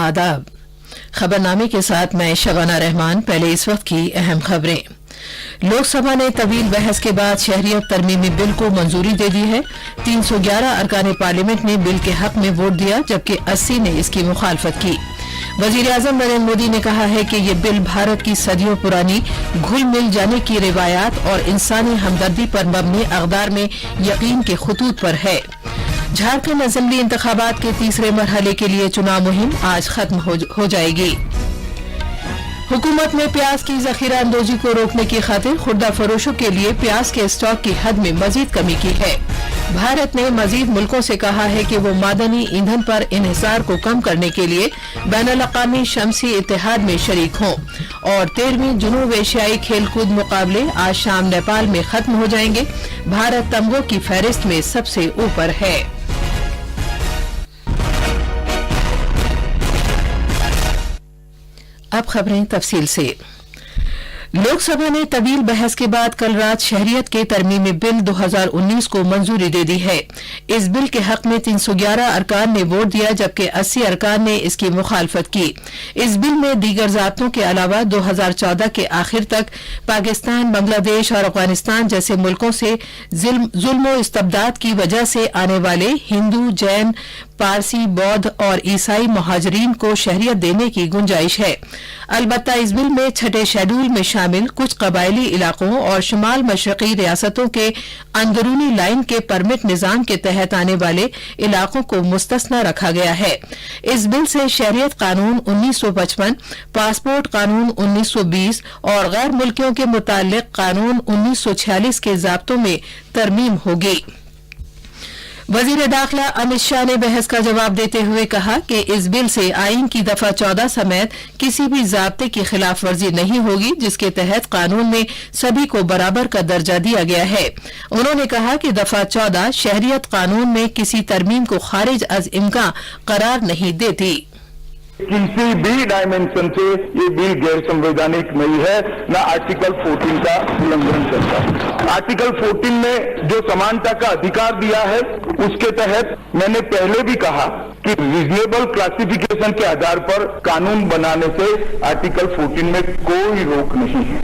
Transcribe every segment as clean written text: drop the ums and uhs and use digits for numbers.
आदाब। खबरनामे के साथ मैं शबाना रहमान। पहले इस वक्त की अहम खबरें। लोकसभा ने तवील बहस के बाद शहरियत तरमीमी बिल को मंजूरी दे दी है। 311 अरकान पार्लियामेंट ने बिल के हक में वोट दिया, जबकि 80 ने इसकी मुखालफत की। वजीर आजम नरेंद्र मोदी ने कहा है कि ये बिल भारत की सदियों पुरानी घुल मिल जाने की रिवायात और इंसानी हमदर्दी पर मबनी अक़दार में यकीन के खतूत पर है। झारखंड असेंबली इंतखाबात के तीसरे मरहले के लिए चुनाव मुहिम आज खत्म हो जाएगी। हुकूमत ने प्याज की जखीरा अंदोजी को रोकने की खातिर खुर्दा फरोशों के लिए प्याज के स्टॉक की हद में मजीद कमी की है। भारत ने मजीद मुल्कों से कहा है कि वो मादनी ईंधन पर इन्हिसार को कम करने के लिए बैनुल-अक़वामी शमसी इत्तेहाद में शरीक हों। और 13वीं जुनूब एशियाई खेलकूद मुकाबले आज शाम नेपाल में खत्म हो जाएंगे। भारत तमगों की फहरिस्त में सबसे ऊपर है। अब खबरें तफसील से। लोकसभा ने तवील बहस के बाद कल रात शहरियत के तरमीमी बिल 2019 को मंजूरी दे दी है। इस बिल के हक में 311 अरकान ने वोट दिया, जबकि 80 अरकान ने इसकी मुखालफत की। इस बिल में दीगर ज़ाब्तों के अलावा 2014 के आखिर तक पाकिस्तान, बांग्लादेश और अफगानिस्तान जैसे मुल्कों से जुल्म इस्तबदाद की वजह से आने वाले हिंदू, जैन, पारसी, बौद्ध और ईसाई मुहाजिरीन को शहरियत देने की गुंजाइश है। अलबत्ता इस बिल में छठे शेड्यूल में शामिल कुछ कबायली इलाकों और शुमाल मशरकी रियासतों के अंदरूनी लाइन के परमिट निजाम के तहत आने वाले इलाकों को मुस्तस्ना रखा गया है। इस बिल से शहरियत कानून 1955, पासपोर्ट कानून 1920 और गैर मुल्कियों के मुताल्लिक कानून 1946 के ज़ाब्तों में तरमीम होगी। वजीर दाखिला अमित शाह ने बहस का जवाब देते हुए कहा कि इस बिल से आईन की दफा 14 समेत किसी भी ज़ाब्ते की खिलाफ वर्जी नहीं होगी, जिसके तहत कानून में सभी को बराबर का दर्जा दिया गया है। उन्होंने कहा कि दफा 14 शहरियत कानून में किसी तरमीम को खारिज अज इम्कान करार नहीं देती। किसी भी डायमेंशन से ये बिल गैर संवैधानिक नहीं है, न आर्टिकल 14 का उल्लंघन करता है। आर्टिकल 14 में जो समानता का अधिकार दिया है, उसके तहत मैंने पहले भी कहा कि रीजनेबल क्लासिफिकेशन के आधार पर कानून बनाने से आर्टिकल 14 में कोई रोक नहीं है।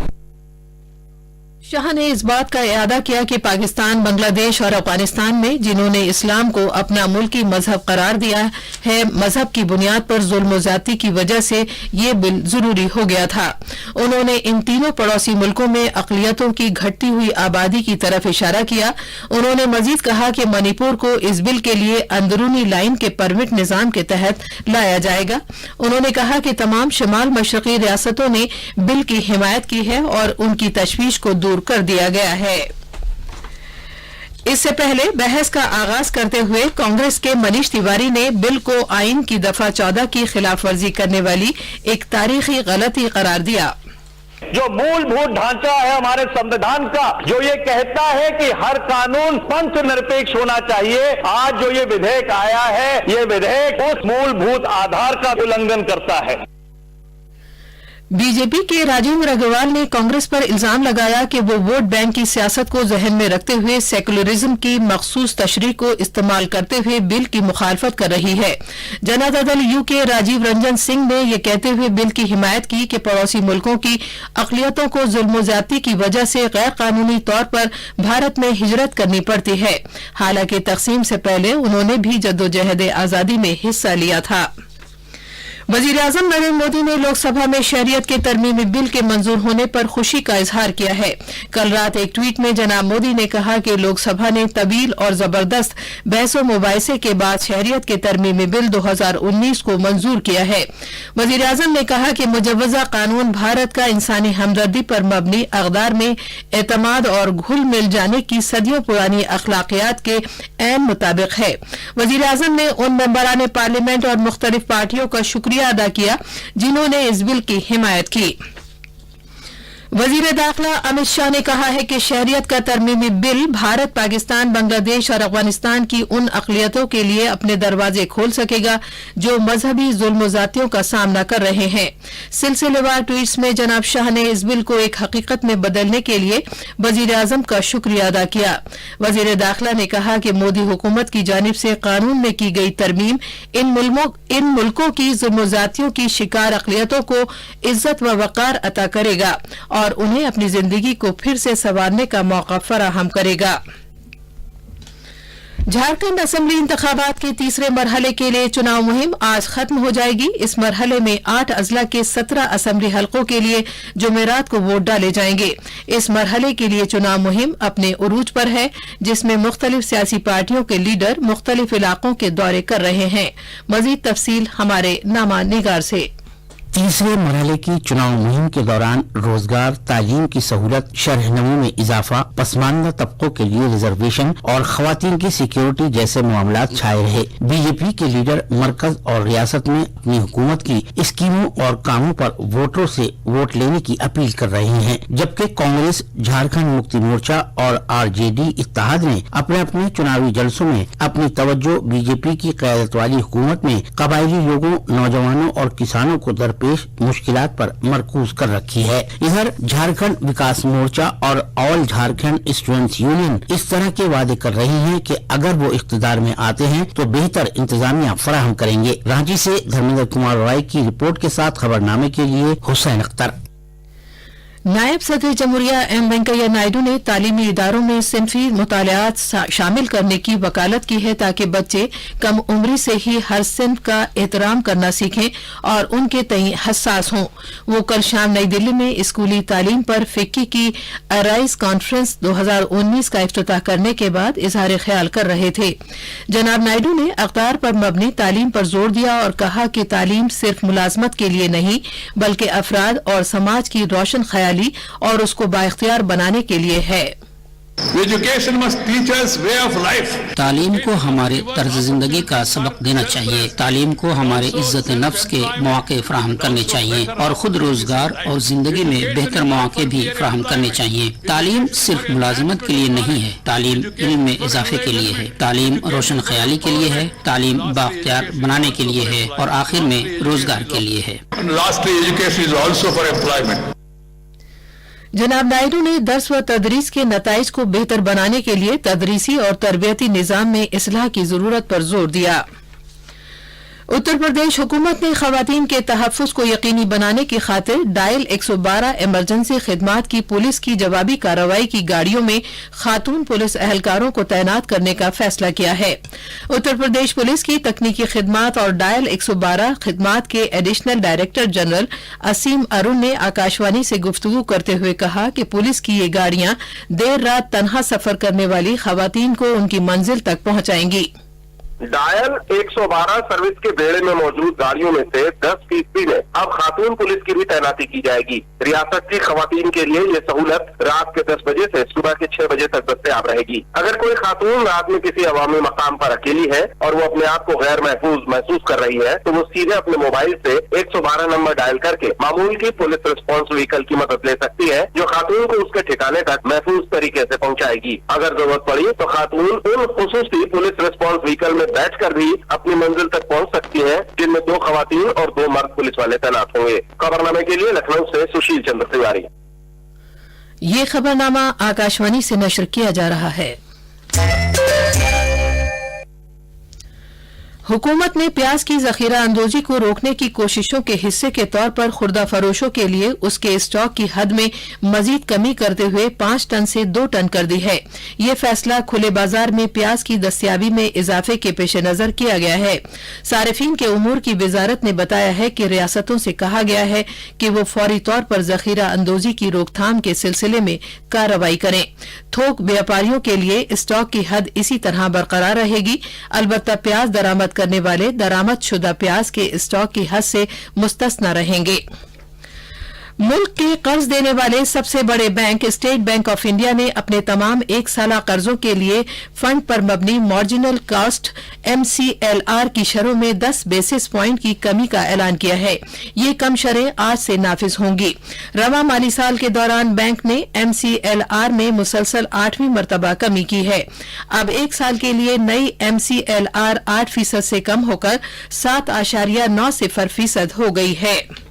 शाह ने इस बात का इयादा किया कि पाकिस्तान, बांग्लादेश और अफगानिस्तान में जिन्होंने इस्लाम को अपना मुल्की मजहब करार दिया है, मजहब की बुनियाद पर जुल्म और ज्यादती की वजह से ये बिल जरूरी हो गया था। उन्होंने इन तीनों पड़ोसी मुल्कों में अक़लियतों की घटती हुई आबादी की तरफ इशारा किया। उन्होंने मजीद कहा कि मणिपुर को इस बिल के लिए अंदरूनी लाइन के परमिट निजाम के तहत लाया जाएगा। उन्होंने कहा कि तमाम शुमाल मशरकी रियासतों ने बिल की हिमायत की है और उनकी तशवीश को दूर कर दिया गया है। इससे पहले बहस का आगाज करते हुए कांग्रेस के मनीष तिवारी ने बिल को आईन की दफा 14 की खिलाफ वर्जी करने वाली एक तारीखी गलती करार दिया। जो मूलभूत ढांचा है हमारे संविधान का, जो ये कहता है कि हर कानून पंथ निरपेक्ष होना चाहिए, आज जो ये विधेयक आया है, ये विधेयक उस मूलभूत आधार का उल्लंघन करता है। बीजेपी के राजेंद्र अग्रवाल ने कांग्रेस पर इल्जाम लगाया कि वो वोट बैंक की सियासत को जहन में रखते हुए सेकुलरिज्म की मखसूस तशरीह को इस्तेमाल करते हुए बिल की मुखालफत कर रही है। जनता दल यू के राजीव रंजन सिंह ने यह कहते हुए बिल की हिमायत की कि पड़ोसी मुल्कों की अक़लियतों को जुल्म ज्यादती की वजह से गैर कानूनी तौर पर भारत में हिजरत करनी पड़ती है। हालांकि तक़सीम से पहले उन्होंने भी जद्दोजहद आज़ादी में हिस्सा लिया था। वजीर आजम नरेंद्र मोदी ने लोकसभा में शहरियत के तरमीमी बिल के मंजूर होने पर खुशी का इजहार किया है। कल रात एक ट्वीट में जनाब मोदी ने कहा कि लोकसभा ने तवील और जबरदस्त बहसो मुबाहिसे के बाद शहरियत के तरमीमी बिल 2019 को मंजूर किया है। वजीर आजम ने कहा कि मुजव्वजा कानून भारत का इंसानी हमदर्दी पर मबनी अक़दार में एतमाद और घुल मिल जाने की सदियों पुरानी अखलाकियात के ऐन मुताबिक है। वजीर आजम ने उन मेंबरान पार्लियामेंट और मुख्तलिफ पार्टियों का शुक्रिया अदा किया जिन्होंने इस बिल की हिमायत की। वजीर दाखिला अमित शाह ने कहा है कि शहरियत का तरमीमी बिल भारत, पाकिस्तान, बांग्लादेश और अफगानिस्तान की उन अक़लियतों के लिए अपने दरवाजे खोल सकेगा जो मजहबी जुल्म ज़्यादतियों का सामना कर रहे हैं। सिलसिलेवार ट्वीट्स में जनाब शाह ने इस बिल को एक हकीकत में बदलने के लिए वजीर आजम का शुक्रिया अदा किया। वजीर दाखिला ने कहा कि मोदी हुकूमत की जानिब से कानून में की गई तरमीम इन मुल्कों की जुल्म ज़्यादतियों की शिकार अक़लियतों को इज्जत व वक़ार अता करेगा और उन्हें अपनी जिंदगी को फिर से संवारने का मौका फराहम करेगा। झारखंड असेंबली इंतखाबात के तीसरे मरहले के लिए चुनाव मुहिम आज खत्म हो जाएगी। इस मरहले में 8 अजला के 17 असेंबली हलकों के लिए जुमेरात को वोट डाले जाएंगे। इस मरहले के लिए चुनाव मुहिम अपने उरूज पर है, जिसमें मुख्तलिफ सियासी पार्टियों के लीडर मुख्तलिफ इलाकों के दौरे कर रहे हैं। मजीद तफसील हमारे नामा निगार से। तीसरे मरहले की चुनाव मुहिम के दौरान रोजगार, तालीम की सहूलत, शरह-ए-नमू में इजाफा, पसमानदा तबकों के लिए रिजर्वेशन और खवातीन की सिक्योरिटी जैसे मामलात छाए रहे। बीजेपी के लीडर मरकज और रियासत में अपनी हुकूमत की स्कीमों और कामों पर वोटरों से वोट लेने की अपील कर रहे हैं, जबकि कांग्रेस, झारखंड मुक्ति मोर्चा और आरजेडी इत्तेहाद ने अपने अपने चुनावी जलसों में अपनी तवज्जो बीजेपी की क़यादत वाली हुकूमत में कबायली लोगों, नौजवानों और किसानों को दरपेश मुश्किलात पर मरकूज कर रखी है। इधर झारखंड विकास मोर्चा और ऑल झारखंड स्टूडेंट्स यूनियन इस तरह के वादे कर रही हैं कि अगर वो इख्तिदार में आते हैं तो बेहतर इंतजामिया फराहम करेंगे। रांची से धर्मेंद्र कुमार राय की रिपोर्ट के साथ खबरनामे के लिए हुसैन अख्तर। नायब सदर जमहूरिया एम वेंकैया नायडू ने तालीमी इदारों में सिनफी मुतालियात शामिल करने की वकालत की है ताकि बच्चे कम उम्री से ही हर सिन्फ का एहतराम करना सीखें और उनके तई हसास हों। वो कल शाम नई दिल्ली में स्कूली तालीम पर फिक्की की अराइज कॉन्फ्रेंस 2019 का इफ्तिताह करने के बाद इजहार ख्याल कर रहे थे। जनाब नायडू ने अख्तार पर मबनी तालीम पर जोर दिया और कहा कि तालीम सिर्फ मुलाजमत के लिए नहीं बल्कि अफराद और समाज की रोशन ख्याली और उसको बाइख्तियार बनाने के लिए है। Education must teach us way of life. तालीम को हमारे तर्ज जिंदगी का सबक देना चाहिए। तालीम को हमारे इज्जत नफ्स के मौके फराहम करने चाहिए और खुद रोजगार और जिंदगी में बेहतर मौके भी फराहम करने चाहिए। तालीम सिर्फ मुलाजिमत के लिए नहीं है, तालीम इल्म में इजाफे के लिए है, तालीम रोशन ख्याली के लिए है, तालीम बाख्तियार बनाने के लिए है और आखिर में रोजगार के लिए है। And lastly, education is also for employment. जनाब नायडू ने दर्स व तदरीस के नताइज को बेहतर बनाने के लिए तदरीसी और तरबियती निज़ाम में इस्लाह की जरूरत पर जोर दिया। उत्तर प्रदेश हुकूमत ने खवातीन के तहफ़्फ़ुज़ को यकीनी बनाने की खातिर डायल 112 इमरजेंसी खिदमात की पुलिस की जवाबी कार्रवाई की गाड़ियों में खातून पुलिस एहलकारों को तैनात करने का फैसला किया है। उत्तर प्रदेश पुलिस की तकनीकी खिदमात और डायल 112 खिदमात के एडिशनल डायरेक्टर जनरल असीम अरुण ने आकाशवाणी से गुफ्तगू करते हुए कहा कि पुलिस की ये गाड़ियां देर रात तनहा सफर करने वाली खवातीन को उनकी मंजिल तक पहुंचाएंगी। डायल 112 सर्विस के बेड़े में मौजूद गाड़ियों में से 10% में अब खातून पुलिस की भी तैनाती की जाएगी। रियासत की खवातीन के लिए ये सहूलत रात के 10 बजे से सुबह के 6 बजे तक दस्तयाब रहेगी। अगर कोई खातून रात में किसी अवामी मकाम पर अकेली है और वो अपने आप को गैर महसूस कर रही है तो वो सीधे अपने मोबाइल से 112 नंबर डायल करके मामूल की पुलिस रिस्पॉन्स व्हीकल की मदद ले सकती है, जो खातून को उसके ठिकाने तक महफूज तरीके से पहुंचाएगी। अगर जरूरत पड़ी तो खातून उन खुसूसी पुलिस रिस्पॉन्स व्हीकल में बैठकर भी अपनी मंजिल तक पहुंच सकती हैं, जिनमें 2 खवातीन और 2 मर्द पुलिस वाले तैनात होंगे। खबरनामे के लिए लखनऊ से सुशील चंद्र तिवारी। ये खबरनामा आकाशवाणी से नशर किया जा रहा है। हुकूमत ने प्याज की जखीरा अंदोजी को रोकने की कोशिशों के हिस्से के तौर पर खुर्दा फरोशों के लिए उसके स्टॉक की हद में मजीद कमी करते हुए 5 टन से 2 टन कर दी है। ये फैसला खुले बाजार में प्याज की दस्तियाबी में इजाफे के पेश नजर किया गया है। सारिफीन के उमूर की वजारत ने बताया है कि रियासतों से कहा गया है कि वो फौरी तौर पर जखीरा अंदोजी की रोकथाम के सिलसिले में कार्रवाई करें। थोक व्यापारियों के लिए स्टॉक की हद इसी तरह बरकरार रहेगी। अलबत्ता प्याज दरामद करने वाले दरामद शुदा प्याज के स्टॉक की हद से मुस्तस्ना रहेंगे। मुल्क के कर्ज देने वाले सबसे बड़े bank state bank of India ने अपने तमाम एक साला कर्जों के लिए फंड पर मबनी मार्जिनल कॉस्ट MCLR की शरहों में 10 बेसिस पॉइंट की कमी का ऐलान किया है। ये कम शरहें आज से नाफिज होंगी। रवा माली साल के दौरान बैंक ने MCLR में मुसलसल 8वीं मरतबा कमी की है। अब एक साल के लिए नई MCLR 8% से कम होकर 7.90% हो गई है।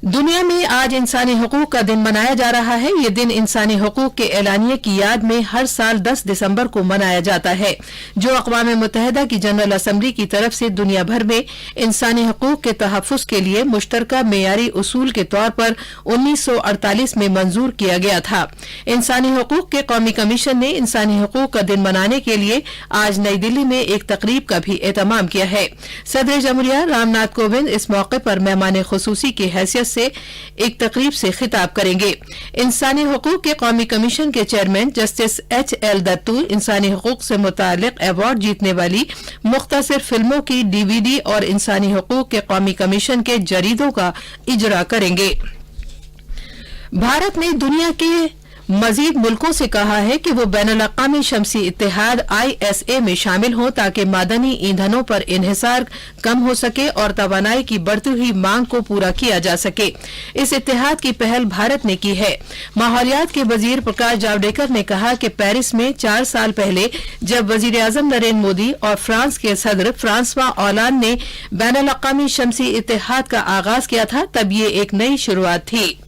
दुनिया में आज इंसानी हुकूक का दिन मनाया जा रहा है। ये दिन इंसानी हुकूक के एलानिये की याद में हर साल 10 दिसंबर को मनाया जाता है, जो अक़वाम मुत्तहिदा की जनरल असम्बली की तरफ से दुनिया भर में इंसानी हुकूक के तहफ़्फ़ुज़ के लिए मुश्तरका मेयारी उसूल के तौर पर 1948 में मंजूर किया गया था। इंसानी हुकूक के कौमी कमीशन ने इंसानी हुकूक का दिन मनाने के लिए आज नई दिल्ली में एक तकरीब का भी एहतमाम किया है। सदर जमहूरिया रामनाथ कोविंद इस मौके पर मेहमान खुसूसी की हैसियत से एक तकरीब से खिताब करेंगे। इंसानी हुकूक के कौमी कमीशन के चेयरमैन जस्टिस HL दत्तू इंसानी हुकूक से मुतालिक अवार्ड जीतने वाली मुख्तसर फिल्मों की DVD और इंसानी हुकूक के कौमी कमीशन के जरीदों का इजरा करेंगे। भारत ने दुनिया के मजीद मुल्कों से कहा है कि वो बैनुल-अक़वामी शमसी इत्तेहाद ISA में शामिल हों ताकि मादनी ईंधनों पर इन्हिसार कम हो सके और तवानाई की बढ़ती हुई मांग को पूरा किया जा सके। इस इत्तेहाद की पहल भारत ने की है। माहौलियात के वजीर प्रकाश जावड़ेकर ने कहा कि पेरिस में 4 साल पहले जब वजीर आजम नरेंद्र मोदी और फ्रांस के सदर फ्रांसवा ओलांद ने बैनुल-अक़वामी शमसी इत्तेहाद का आगाज किया था, तब ये एक नई शुरुआत थी।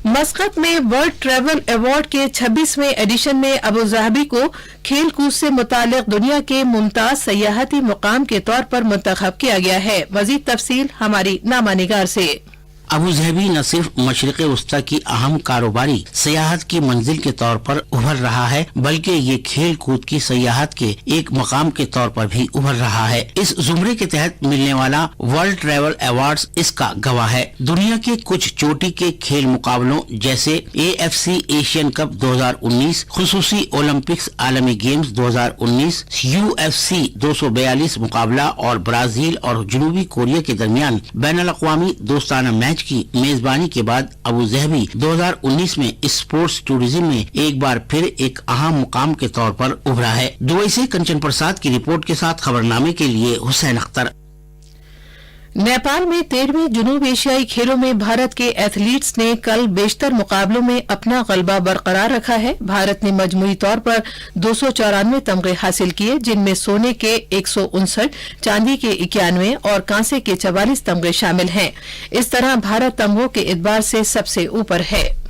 मस्कत में वर्ल्ड ट्रैवल अवार्ड के 26वें एडिशन में अबू ज़हबी को खेल कूद से मुतालिक दुनिया के मुमताज सयाहती मुकाम के तौर पर मुंतखब किया गया है। मजीद तफसील हमारी नामानिगार से। अबू ज़हबी न सिर्फ मशरिक़ वस्ता की अहम कारोबारी सयाहत की मंजिल के तौर पर उभर रहा है, बल्कि ये खेल कूद की सयाहत के एक मकाम के तौर पर भी उभर रहा है। इस जुमरे के तहत मिलने वाला वर्ल्ड ट्रैवल अवार्ड्स इसका गवाह है। दुनिया के कुछ चोटी के खेल मुकाबलों जैसे AFC एशियन कप 2019, खुसूसी ओलंपिक्स आलमी गेम्स 2019, UFC 242 मुकाबला और ब्राजील और जनूबी कोरिया के दरमियान बैनुल-अक़वामी दोस्ताना मैच की मेजबानी के बाद अबू ज़हबी 2019 में स्पोर्ट्स टूरिज्म में एक बार फिर एक अहम मुकाम के तौर पर उभरा है। दुबई से कंचन प्रसाद की रिपोर्ट के साथ खबरनामे के लिए हुसैन अख्तर। नेपाल में 13वें जनूब एशियाई खेलों में भारत के एथलीट्स ने कल बेशतर मुकाबलों में अपना गलबा बरकरार रखा है। भारत ने मजमूई तौर पर 294 तमगे हासिल किए, जिनमें सोने के 159, चांदी के 91 और कांसे के 44 तमगे शामिल हैं। इस तरह भारत तमगों के एतबार से सबसे ऊपर है।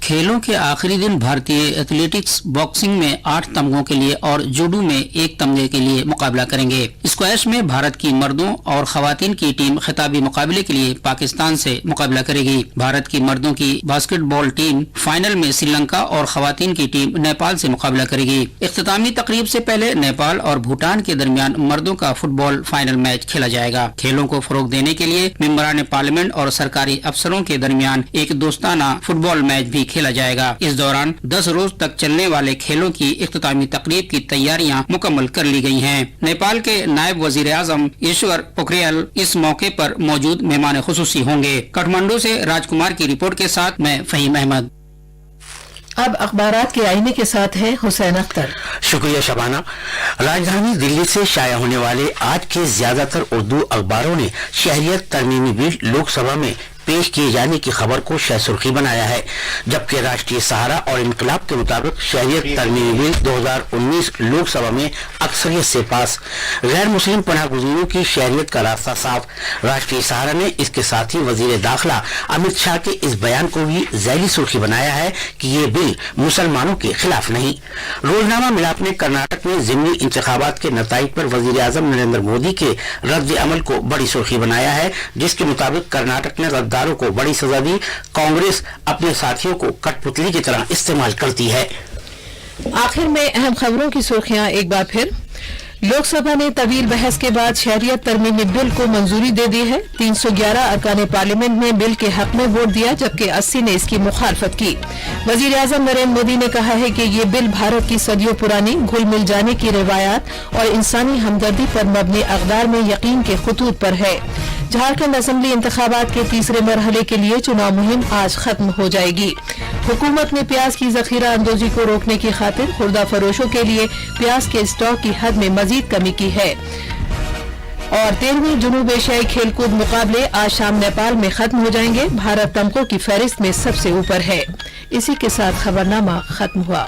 खेलों के आखिरी दिन भारतीय एथलेटिक्स बॉक्सिंग में 8 तमगों के लिए और जूडो में 1 तमगे के लिए मुकाबला करेंगे। स्क्वैश में भारत की मर्दों और खवातीन की टीम खिताबी मुकाबले के लिए पाकिस्तान से मुकाबला करेगी। भारत की मर्दों की बास्केटबॉल टीम फाइनल में श्रीलंका और खवातीन की टीम नेपाल से मुकाबला करेगी। इख्तितामी तकरीब से पहले नेपाल और भूटान के दरमियान मर्दों का फुटबॉल फाइनल मैच खेला जाएगा। खेलों को फरोग देने के लिए मेंबरान पार्लियामेंट और सरकारी अफसरों के दरमियान एक दोस्ताना फुटबॉल मैच भी खेला जाएगा। इस दौरान 10 रोज तक चलने वाले खेलों की इख्तितामी तकरीब की तैयारियां मुकम्मल कर ली गई हैं। नेपाल के नायब वजीर आजम ईश्वर पोखरियाल इस मौके पर मौजूद मेहमान खुसूसी होंगे। काठमांडू से राजकुमार की रिपोर्ट के साथ मैं फहीम अहमद। अब अखबारात के आईने के साथ है हुसैन अख्तर। शुक्रिया शबाना। राजधानी दिल्ली से शाया होने वाले आज के ज्यादातर उर्दू अखबारों ने शहरियत तरमीमी बिल लोकसभा में पेश किए जाने की खबर को शह सुर्खी बनाया है, जबकि राष्ट्रीय सहारा और इनकलाब के मुताबिक शहरियत तरमीमी बिल 2019 लोकसभा में अक्सरियत से पास। गैर मुस्लिम पनाह गुज़ीरों की शहरियत का रास्ता साफ। राष्ट्रीय सहारा ने इसके साथ ही वजीर दाखिला अमित शाह के इस बयान को भी ज़ैली सुर्खी बनाया है कि ये बिल मुसलमानों के खिलाफ नहीं। रोजनामा मिलाप ने कर्नाटक में ज़िमनी इंतखाबात के नताइज पर वजीर आजम नरेंद्र मोदी के रद्द अमल को बड़ी सुर्खी बनाया है, जिसके मुताबिक कर्नाटक ने गद्दारों को बड़ी सजा दी। कांग्रेस अपने साथियों को कठपुतली की तरह इस्तेमाल करती है। आखिर में अहम खबरों की सुर्खियां एक बार फिर। लोकसभा ने तवील बहस के बाद शहरियत तरमीमी बिल को मंजूरी दे दी है। 311 अरकान पार्लियामेंट ने बिल के हक में वोट दिया, जबकि 80 ने इसकी मुखालफत की। वजीर आजम नरेंद्र मोदी ने कहा है कि ये बिल भारत की सदियों पुरानी घुल मिल जाने की रिवायात और इंसानी हमदर्दी पर मबनी अक़दार में यकीन के खतूत पर है। झारखंड असेंबली इंतखाबात के तीसरे मरहले के लिए चुनाव मुहिम आज खत्म हो जाएगी। हुकूमत ने प्याज की जखीरा अंदोजी को रोकने की खातिर खुर्दा फरोशों के लिए प्याज के स्टॉक की हद में मजीद कमी की है। और 13वीं जनूब एशियाई खेलकूद मुकाबले आज शाम नेपाल में खत्म हो जाएंगे। भारत तमगों की फहरिस्त में सबसे ऊपर है। इसी के साथ खबरनामा खत्म हुआ।